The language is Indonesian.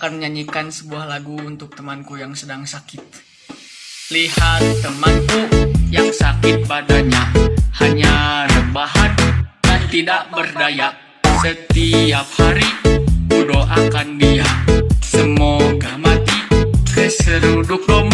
akan menyanyikan sebuah lagu untuk temanku yang sedang sakit. Lihat temanku yang sakit badannya, hanya rebahan dan tidak berdaya. Setiap hari ku doakan dia, semoga mati keseruduk domba.